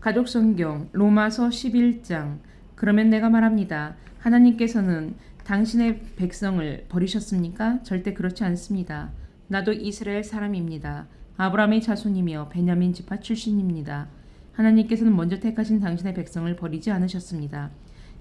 가족성경 로마서 11장. 그러면 내가 말합니다. 하나님께서는 당신의 백성을 버리셨습니까? 절대 그렇지 않습니다. 나도 이스라엘 사람입니다. 아브라함의 자손이며 베냐민 지파 출신입니다. 하나님께서는 먼저 택하신 당신의 백성을 버리지 않으셨습니다.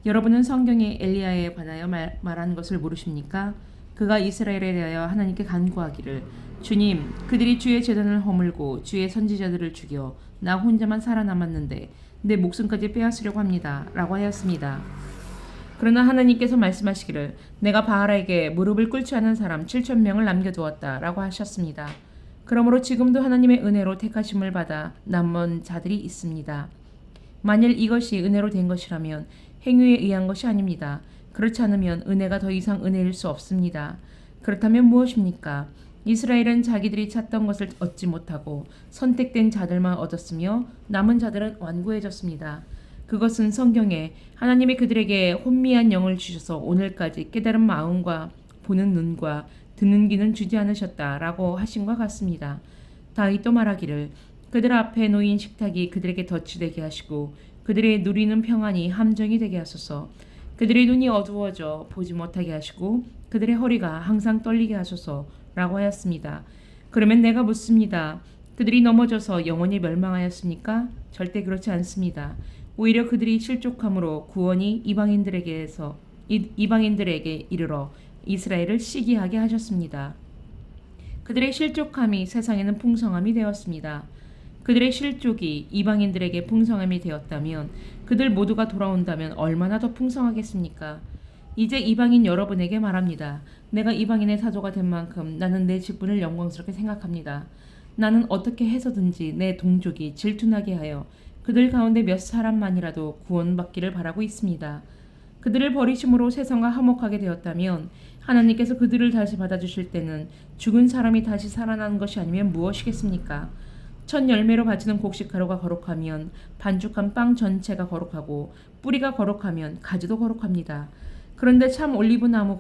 여러분은 성경의 엘리야에 관하여 말한 것을 모르십니까? 그가 이스라엘에 대하여 하나님께 간구하기를, 주님, 그들이 주의 제단을 허물고 주의 선지자들을 죽여 나 혼자만 살아남았는데 내 목숨까지 빼앗으려고 합니다. 라고 하였습니다. 그러나 하나님께서 말씀하시기를, 내가 바알에게 무릎을 꿇지 않은 사람 7,000명을 남겨두었다. 라고 하셨습니다. 그러므로 지금도 하나님의 은혜로 택하심을 받아 남은 자들이 있습니다. 만일 이것이 은혜로 된 것이라면 행위에 의한 것이 아닙니다. 그렇지 않으면 은혜가 더 이상 은혜일 수 없습니다. 그렇다면 무엇입니까? 이스라엘은 자기들이 찾던 것을 얻지 못하고 선택된 자들만 얻었으며 남은 자들은 완고해졌습니다. 그것은 성경에 하나님이 그들에게 혼미한 영을 주셔서 오늘까지 깨달은 마음과 보는 눈과 듣는 귀는 주지 않으셨다라고 하신과 같습니다. 다윗도 말하기를, 그들 앞에 놓인 식탁이 그들에게 덫이 되게 하시고 그들의 누리는 평안이 함정이 되게 하소서. 그들의 눈이 어두워져 보지 못하게 하시고 그들의 허리가 항상 떨리게 하소서. 라고 하였습니다. 그러면 내가 묻습니다. 그들이 넘어져서 영원히 멸망하였습니까? 절대 그렇지 않습니다. 오히려 그들이 실족함으로 구원이 이방인들에게 이르러 이스라엘을 시기하게 하셨습니다. 그들의 실족함이 세상에는 풍성함이 되었습니다. 그들의 실족이 이방인들에게 풍성함이 되었다면 그들 모두가 돌아온다면 얼마나 더 풍성하겠습니까? 이제 이방인 여러분에게 말합니다. 내가 이방인의 사도가 된 만큼 나는 내 직분을 영광스럽게 생각합니다. 나는 어떻게 해서든지 내 동족이 질투나게 하여 그들 가운데 몇 사람만이라도 구원받기를 바라고 있습니다. 그들을 버리심으로 세상과 화목하게 되었다면 하나님께서 그들을 다시 받아주실 때는 죽은 사람이 다시 살아나는 것이 아니면 무엇이겠습니까? 첫 열매로 바치는 곡식가루가 거룩하면 반죽한 빵 전체가 거룩하고 뿌리가 거룩하면 가지도 거룩합니다. 그런데 참 올리브나무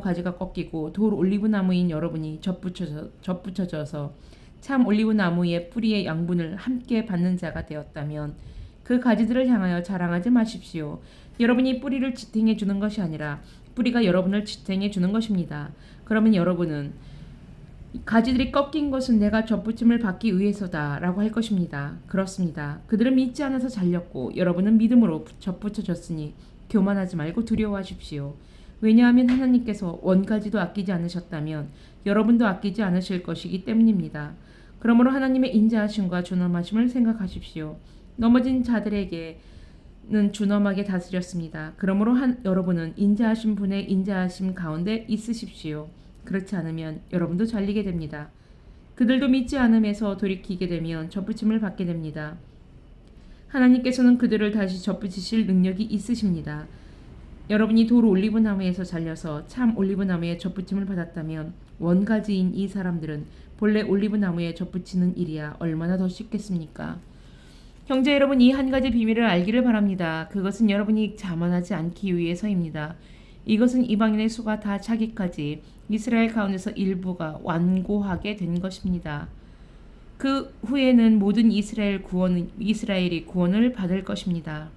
가지가 꺾이고 돌 올리브나무인 여러분이 접붙여져서 참 올리브나무의 뿌리의 양분을 함께 받는 자가 되었다면 그 가지들을 향하여 자랑하지 마십시오. 여러분이 뿌리를 지탱해 주는 것이 아니라 뿌리가 여러분을 지탱해 주는 것입니다. 그러면 여러분은 가지들이 꺾인 것은 내가 접붙임을 받기 위해서다 라고 할 것입니다. 그렇습니다. 그들은 믿지 않아서 잘렸고 여러분은 믿음으로 접붙여졌으니 교만하지 말고 두려워하십시오. 왜냐하면 하나님께서 원가지도 아끼지 않으셨다면 여러분도 아끼지 않으실 것이기 때문입니다. 그러므로 하나님의 인자하심과 준엄하심을 생각하십시오. 넘어진 자들에게는 준엄하게 다스렸습니다. 그러므로 여러분은 인자하신 분의 인자하심 가운데 있으십시오. 그렇지 않으면 여러분도 잘리게 됩니다. 그들도 믿지 않음에서 돌이키게 되면 접붙임을 받게 됩니다. 하나님께서는 그들을 다시 접붙이실 능력이 있으십니다. 여러분이 돌 올리브나무에서 잘려서 참 올리브나무에 접붙임을 받았다면 원가지인 이 사람들은 본래 올리브나무에 접붙이는 일이야 얼마나 더 쉽겠습니까? 형제 여러분, 이 한 가지 비밀을 알기를 바랍니다. 그것은 여러분이 자만하지 않기 위해서입니다. 이것은 이방인의 수가 다 차기까지 이스라엘 가운데서 일부가 완고하게 된 것입니다. 그 후에는 모든 이스라엘이 구원을 받을 것입니다.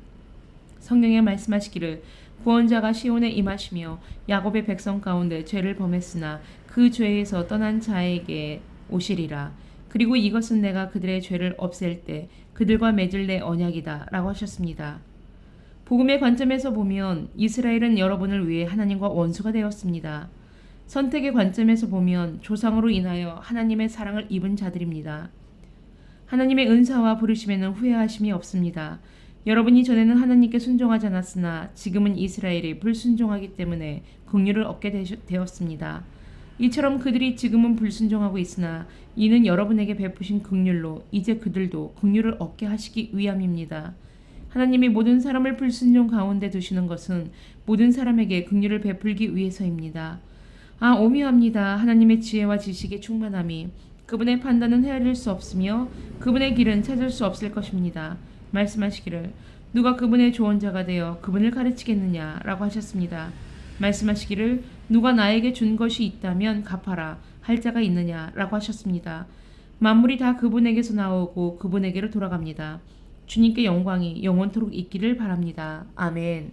성경에 말씀하시기를, 구원자가 시온에 임하시며 야곱의 백성 가운데 죄를 범했으나 그 죄에서 떠난 자에게 오시리라. 그리고 이것은 내가 그들의 죄를 없앨 때 그들과 맺을 내 언약이다 라고 하셨습니다. 복음의 관점에서 보면 이스라엘은 여러분을 위해 하나님과 원수가 되었습니다. 선택의 관점에서 보면 조상으로 인하여 하나님의 사랑을 입은 자들입니다. 하나님의 은사와 부르심에는 후회하심이 없습니다. 여러분이 전에는 하나님께 순종하지 않았으나 지금은 이스라엘이 불순종하기 때문에 긍휼을 얻게 되었습니다. 이처럼 그들이 지금은 불순종하고 있으나 이는 여러분에게 베푸신 긍휼로 이제 그들도 긍휼을 얻게 하시기 위함입니다. 하나님이 모든 사람을 불순종 가운데 두시는 것은 모든 사람에게 긍휼을 베풀기 위해서입니다. 오묘합니다. 하나님의 지혜와 지식의 충만함이 그분의 판단은 헤아릴 수 없으며 그분의 길은 찾을 수 없을 것입니다. 말씀하시기를, 누가 그분의 조언자가 되어 그분을 가르치겠느냐 라고 하셨습니다. 말씀하시기를, 누가 나에게 준 것이 있다면 갚아라 할 자가 있느냐 라고 하셨습니다. 만물이 다 그분에게서 나오고 그분에게로 돌아갑니다. 주님께 영광이 영원토록 있기를 바랍니다. 아멘.